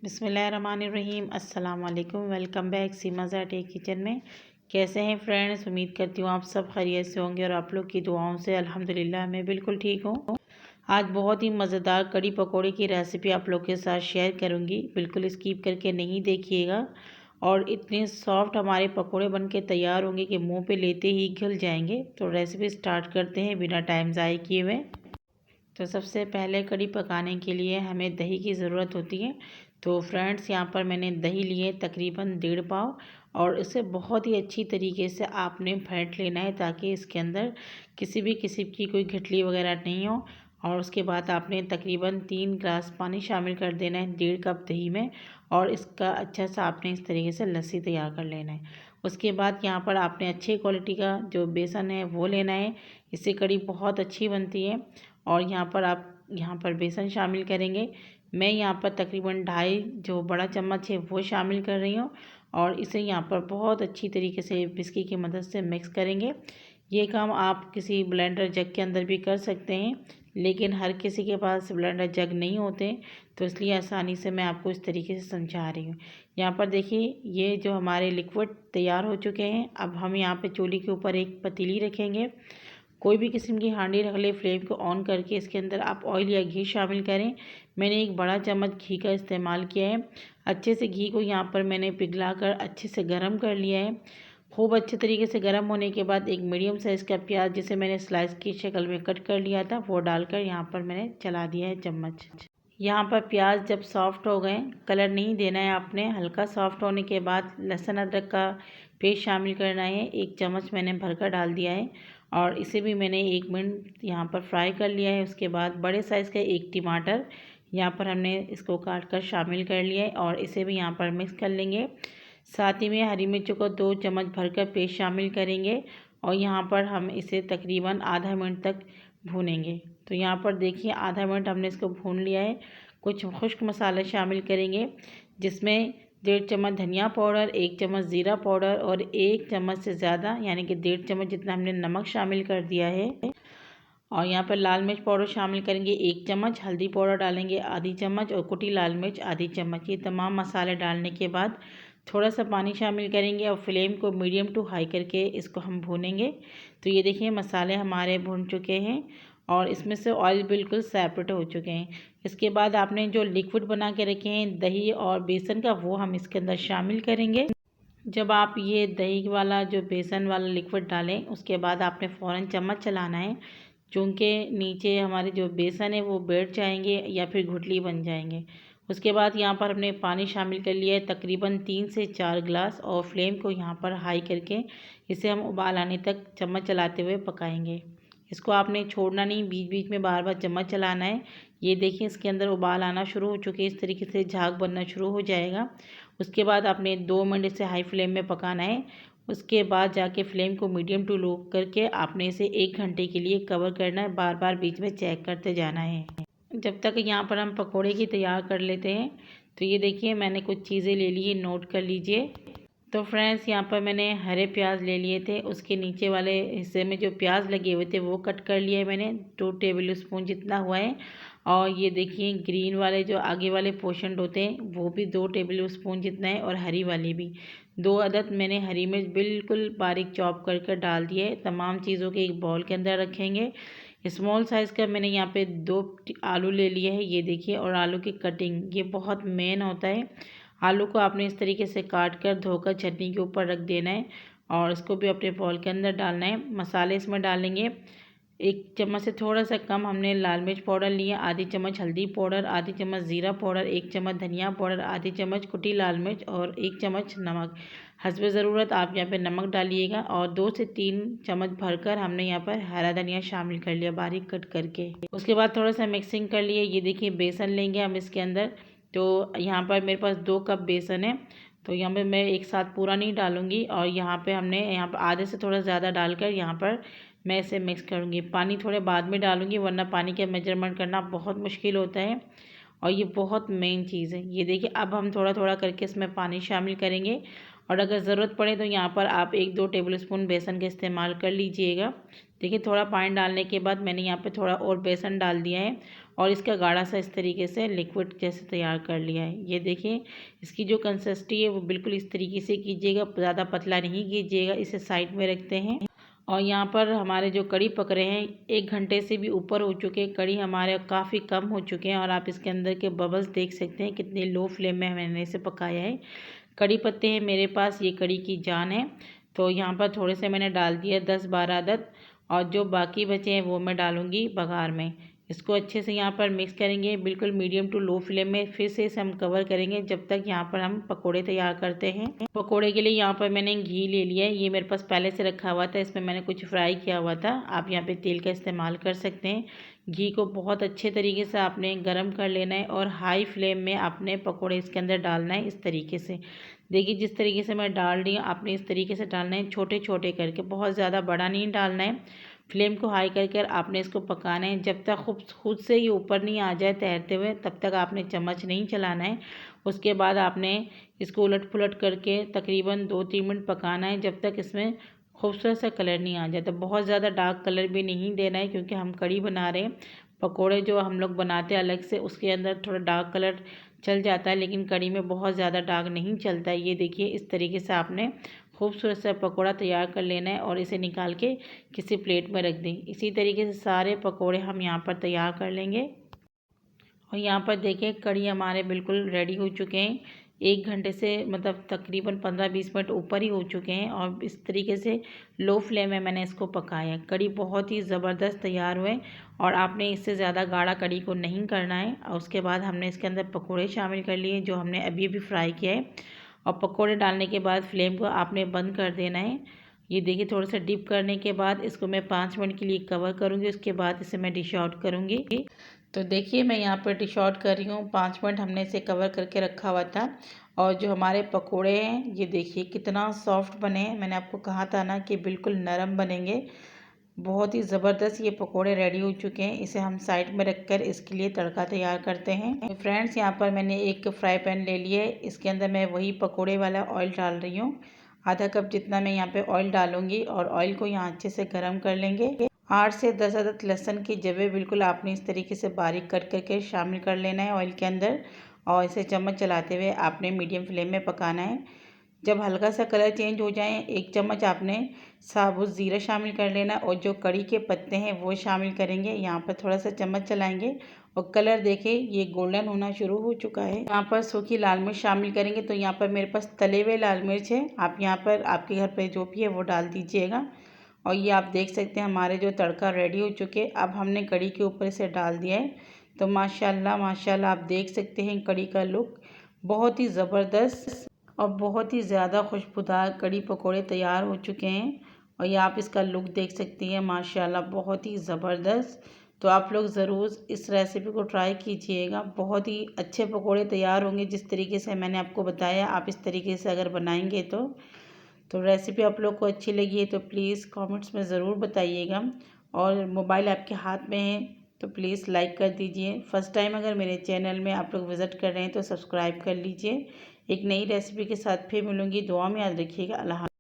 बिस्मिल्लाहिर्रहमानिर्रहीम। अस्सलाम वालेकुम। वेलकम बैक सीमाज़ा टेक किचन में। कैसे हैं फ्रेंड्स? उम्मीद करती हूँ आप सब खैरियत से होंगे और आप लोग की दुआओं से अल्हम्दुलिल्लाह मैं बिल्कुल ठीक हूँ। आज बहुत ही मज़ेदार कड़ी पकोड़े की रेसिपी आप लोग के साथ शेयर करूँगी, बिल्कुल स्किप करके नहीं देखिएगा। और इतने सॉफ्ट हमारे पकोड़े बन के तैयार होंगे कि मुँह पे लेते ही घुल जाएंगे। तो रेसिपी स्टार्ट करते हैं बिना टाइम ज़ाय किए हुए। तो सबसे पहले कड़ी पकाने के लिए हमें दही की ज़रूरत होती है। तो फ्रेंड्स, यहाँ पर मैंने दही लिए तकरीबन 1.5 पाव और इसे बहुत ही अच्छी तरीके से आपने फेंट लेना है ताकि इसके अंदर किसी भी किस्म की कोई गठली वगैरह नहीं हो। और उसके बाद आपने तकरीबन 3 गिलास पानी शामिल कर देना है 1.5 कप दही में, और इसका अच्छा सा आपने इस तरीके से लस्सी तैयार कर लेना है। उसके बाद यहाँ पर आपने अच्छी क्वालिटी का जो बेसन है वो लेना है, इससे कड़ी बहुत अच्छी बनती है। और यहाँ पर आप बेसन शामिल करेंगे। मैं यहाँ पर तकरीबन 2.5 जो बड़ा चम्मच है वो शामिल कर रही हूँ, और इसे यहाँ पर बहुत अच्छी तरीके से विस्की की मदद से मिक्स करेंगे। ये काम आप किसी ब्लेंडर जग के अंदर भी कर सकते हैं, लेकिन हर किसी के पास ब्लेंडर जग नहीं होते, तो इसलिए आसानी से मैं आपको इस तरीके से समझा रही हूँ। यहाँ पर देखिए, ये जो हमारे लिक्विड तैयार हो चुके हैं। अब हम यहाँ पे चूल्हे के ऊपर एक पतीली रखेंगे। कोई भी किस्म की हांडी रख ले, फ्लेम को ऑन करके इसके अंदर आप ऑयल या घी शामिल करें। मैंने एक बड़ा चम्मच घी का इस्तेमाल किया है। अच्छे से घी को यहाँ पर मैंने पिघलाकर अच्छे से गर्म कर लिया है। खूब अच्छे तरीके से गर्म होने के बाद एक मीडियम साइज़ का प्याज, जिसे मैंने स्लाइस की शक्ल में कट कर लिया था, वो डालकर यहाँ पर मैंने चला दिया है चम्मच। यहाँ पर प्याज जब सॉफ्ट हो गए, कलर नहीं देना है आपने, हल्का सॉफ्ट होने के बाद लहसुन अदरक का पेस्ट शामिल करना है। 1 चम्मच मैंने भरकर डाल दिया है, और इसे भी मैंने 1 मिनट यहाँ पर फ्राई कर लिया है। उसके बाद बड़े साइज़ का 1 टमाटर यहाँ पर हमने इसको काट कर शामिल कर लिया है, और इसे भी यहाँ पर मिक्स कर लेंगे। साथ ही में हरी मिर्चों को 2 चम्मच भरकर पेस्ट शामिल करेंगे, और यहाँ पर हम इसे तकरीबन आधा मिनट तक भूनेंगे। तो यहाँ पर देखिए, आधा मिनट हमने इसको भून लिया है। कुछ खुश्क मसाले शामिल करेंगे, जिसमें 1.5 चम्मच धनिया पाउडर, 1 चम्मच ज़ीरा पाउडर और 1 चम्मच से ज़्यादा यानी कि 1.5 चम्मच जितना हमने नमक शामिल कर दिया है। और यहाँ पर लाल मिर्च पाउडर शामिल करेंगे 1 चम्मच, हल्दी पाउडर डालेंगे आधी चम्मच, और कुटी लाल मिर्च आधी चम्मच। ये तमाम मसाले डालने के बाद थोड़ा सा पानी शामिल करेंगे, और फ्लेम को मीडियम टू हाई करके इसको हम भूनेंगे। तो ये देखिए, मसाले हमारे भून चुके हैं, और इसमें से ऑयल बिल्कुल सेपरेट हो चुके हैं। इसके बाद आपने जो लिक्विड बना के रखे हैं दही और बेसन का, वो हम इसके अंदर शामिल करेंगे। जब आप ये दही वाला जो बेसन वाला लिक्विड डालें, उसके बाद आपने फ़ौरन चम्मच चलाना है, क्योंकि नीचे हमारे जो बेसन है वो बैठ जाएंगे या फिर घुटली बन जाएंगे। उसके बाद यहाँ पर हमने पानी शामिल कर लिया है तकरीबन 3 से 4 गिलास, और फ्लेम को यहाँ पर हाई करके इसे हम उबाल आने तक चम्मच चलाते हुए पकाएंगे। इसको आपने छोड़ना नहीं, बीच बीच में बार बार चम्मच चलाना है। ये देखिए, इसके अंदर उबाल आना शुरू हो चुके हैं, इस तरीके से झाग बनना शुरू हो जाएगा। उसके बाद आपने 2 मिनट से हाई फ्लेम में पकाना है। उसके बाद जाके फ्लेम को मीडियम टू लो करके आपने इसे 1 घंटे के लिए कवर करना है, बार बार बीच में चेक करते जाना है। जब तक यहाँ पर हम पकोड़े की तैयार कर लेते हैं, तो ये देखिए, मैंने कुछ चीज़ें ले ली है, नोट कर लीजिए। तो फ्रेंड्स, यहाँ पर मैंने हरे प्याज ले लिए थे, उसके नीचे वाले हिस्से में जो प्याज लगे हुए थे वो कट कर लिए मैंने, 2 टेबल स्पून जितना हुआ है। और ये देखिए, ग्रीन वाले जो आगे वाले पोर्शन होते हैं वो भी 2 टेबल स्पून जितना है, और हरी वाली भी 2 अदद मैंने हरी मिर्च बिल्कुल बारीक चॉप कर कर डाल दिए है। तमाम चीज़ों के एक बाउल के अंदर रखेंगे। स्मॉल साइज़ का मैंने यहाँ पे 2 आलू ले लिए हैं, ये देखिए। और आलू की कटिंग ये बहुत मेन होता है। आलू को आपने इस तरीके से काट कर धोकर चटनी के ऊपर रख देना है, और इसको भी अपने बाउल के अंदर डालना है। मसाले इसमें डालेंगे 1 चम्मच से थोड़ा सा कम हमने लाल मिर्च पाउडर लिया, आधी चम्मच हल्दी पाउडर, आधी चम्मच ज़ीरा पाउडर, 1 चम्मच धनिया पाउडर, आधी चम्मच कुटी लाल मिर्च, और 1 चम्मच नमक। हस्बे ज़रूरत आप यहाँ पे नमक डालिएगा। और 2 से 3 चम्मच भरकर हमने यहाँ पर हरा धनिया शामिल कर लिया बारीक कट करके। उसके बाद थोड़ा सा मिक्सिंग कर लिए। ये देखिए, बेसन लेंगे हम इसके अंदर। तो यहाँ पर मेरे पास 2 कप बेसन है, तो यहाँ पे मैं एक साथ पूरा नहीं डालूँगी, और यहाँ पे हमने यहाँ पर आधे से थोड़ा ज़्यादा डालकर यहाँ पर मैं इसे मिक्स करूँगी। पानी थोड़े बाद में डालूँगी, वरना पानी का मेजरमेंट करना बहुत मुश्किल होता है, और ये बहुत मेन चीज़ है। ये देखिए, अब हम थोड़ा थोड़ा करके इसमें पानी शामिल करेंगे, और अगर ज़रूरत पड़े तो यहाँ पर आप 1-2 टेबल स्पून बेसन का इस्तेमाल कर लीजिएगा। देखिए, थोड़ा पानी डालने के बाद मैंने यहाँ पे थोड़ा और बेसन डाल दिया है, और इसका गाढ़ा सा इस तरीके से लिक्विड जैसे तैयार कर लिया है। ये देखिए इसकी जो कंसिस्टेंसी है वो बिल्कुल इस तरीके से कीजिएगा, ज़्यादा पतला नहीं कीजिएगा। इसे साइड में रखते हैं। और यहाँ पर हमारे जो कड़ी पक रहे हैं 1 घंटे से भी ऊपर हो चुके हैं। कड़ी हमारे काफ़ी कम हो चुके हैं और आप इसके अंदर के बबल्स देख सकते हैं कितने लो फ्लेम में मैंने इसे पकाया है। कड़ी पत्ते हैं मेरे पास, ये कड़ी की जान है। तो यहाँ पर थोड़े से मैंने डाल दिया 10-12 अदद, और जो बाकी बचे हैं वो मैं डालूँगी बघार में। इसको अच्छे से यहाँ पर मिक्स करेंगे, बिल्कुल मीडियम टू लो फ्लेम में। फिर से इसे हम कवर करेंगे जब तक यहाँ पर हम पकोड़े तैयार करते हैं। पकोड़े के लिए यहाँ पर मैंने घी ले लिया है, ये मेरे पास पहले से रखा हुआ था, इसमें मैंने कुछ फ्राई किया हुआ था। आप यहाँ पे तेल का इस्तेमाल कर सकते हैं। घी को बहुत अच्छे तरीके से आपने गर्म कर लेना है और हाई फ्लेम में आपने पकोड़े इसके अंदर डालना है। इस तरीके से देखिए, जिस तरीके से मैं डाल रही हूँ आपने इस तरीके से डालना है, छोटे छोटे करके, बहुत ज़्यादा बड़ा नहीं डालना है। फ्लेम को हाई कर आपने इसको पकाना है जब तक खुद से ये ऊपर नहीं आ जाए तैरते हुए, तब तक आपने चम्मच नहीं चलाना है। उसके बाद आपने इसको उलट पुलट करके तकरीबन 2-3 मिनट पकाना है जब तक इसमें खूबसूरत सा कलर नहीं आ जाए। तो बहुत ज़्यादा डार्क कलर भी नहीं देना है क्योंकि हम कड़ी बना रहे हैं। पकोड़े जो हम लोग बनाते हैं अलग से, उसके अंदर थोड़ा डार्क कलर चल जाता है, लेकिन कड़ी में बहुत ज़्यादा डार्क नहीं चलता है। ये देखिए इस तरीके से आपने खूबसूरत सा पकोड़ा तैयार कर लेना है और इसे निकाल के किसी प्लेट में रख दें। इसी तरीके से सारे पकोड़े हम यहाँ पर तैयार कर लेंगे। और यहाँ पर देखिए कड़ी हमारे बिल्कुल रेडी हो चुके हैं। 1 घंटे से मतलब तकरीबन 15-20 मिनट ऊपर ही हो चुके हैं और इस तरीके से लो फ्लेम में मैंने इसको पकाया है। कड़ी बहुत ही ज़बरदस्त तैयार हुए और आपने इससे ज़्यादा गाढ़ा कड़ी को नहीं करना है। और उसके बाद हमने इसके अंदर पकोड़े शामिल कर लिए जो हमने अभी अभी फ्राई किया है। और पकोड़े डालने के बाद फ्लेम को आपने बंद कर देना है। ये देखिए थोड़ा सा डिप करने के बाद इसको मैं 5 मिनट के लिए कवर करूँगी, उसके बाद इसे मैं डिश आउट करूँगी। तो देखिए मैं यहाँ पर डिश आउट कर रही हूँ। 5 मिनट हमने इसे कवर करके रखा हुआ था और जो हमारे पकोड़े हैं ये देखिए कितना सॉफ्ट बने हैं। मैंने आपको कहा था ना कि बिल्कुल नरम बनेंगे। बहुत ही ज़बरदस्त ये पकोड़े रेडी हो चुके हैं। इसे हम साइड में रखकर इसके लिए तड़का तैयार करते हैं। फ्रेंड्स यहाँ पर मैंने एक फ्राई पैन ले लिया है, इसके अंदर मैं वही पकोड़े वाला ऑयल डाल रही हूँ। आधा कप जितना मैं यहाँ पे ऑयल डालूंगी और ऑयल को यहाँ अच्छे से गर्म कर लेंगे। 8 से 10 अदद लहसुन की जवे बिल्कुल आपने इस तरीके से बारीक कट करके शामिल कर लेना है ऑयल के अंदर और इसे चम्मच चलाते हुए आपने मीडियम फ्लेम में पकाना है। जब हल्का सा कलर चेंज हो जाए 1 चम्मच आपने साबुत ज़ीरा शामिल कर लेना और जो कड़ी के पत्ते हैं वो शामिल करेंगे। यहाँ पर थोड़ा सा चम्मच चलाएंगे और कलर देखें ये गोल्डन होना शुरू हो चुका है। यहाँ पर सूखी लाल मिर्च शामिल करेंगे। तो यहाँ पर मेरे पास तले हुए लाल मिर्च है, आप यहाँ पर आपके घर पर जो भी है वो डाल दीजिएगा। और ये आप देख सकते हैं हमारे जो तड़का रेडी हो चुके। अब हमने कड़ी के ऊपर इसे डाल दिया है। तो माशाल्लाह माशाल्लाह आप देख सकते हैं कड़ी का लुक बहुत ही ज़बरदस्त और बहुत ही ज़्यादा खुशबूदार कड़ी पकोड़े तैयार हो चुके हैं। और ये आप इसका लुक देख सकती हैं माशाल्लाह बहुत ही ज़बरदस्त। तो आप लोग ज़रूर इस रेसिपी को ट्राई कीजिएगा, बहुत ही अच्छे पकोड़े तैयार होंगे जिस तरीके से मैंने आपको बताया। आप इस तरीके से अगर बनाएंगे तो रेसिपी आप लोग को अच्छी लगी है तो प्लीज़ कमेंट्स में ज़रूर बताइएगा। और मोबाइल आपके हाथ में है तो प्लीज़ लाइक कर दीजिए। फ़र्स्ट टाइम अगर मेरे चैनल में आप लोग विज़िट कर रहे हैं तो सब्सक्राइब कर लीजिए। एक नई रेसिपी के साथ फिर मिलूँगी। दुआ में याद रखिएगा। अल्लाह।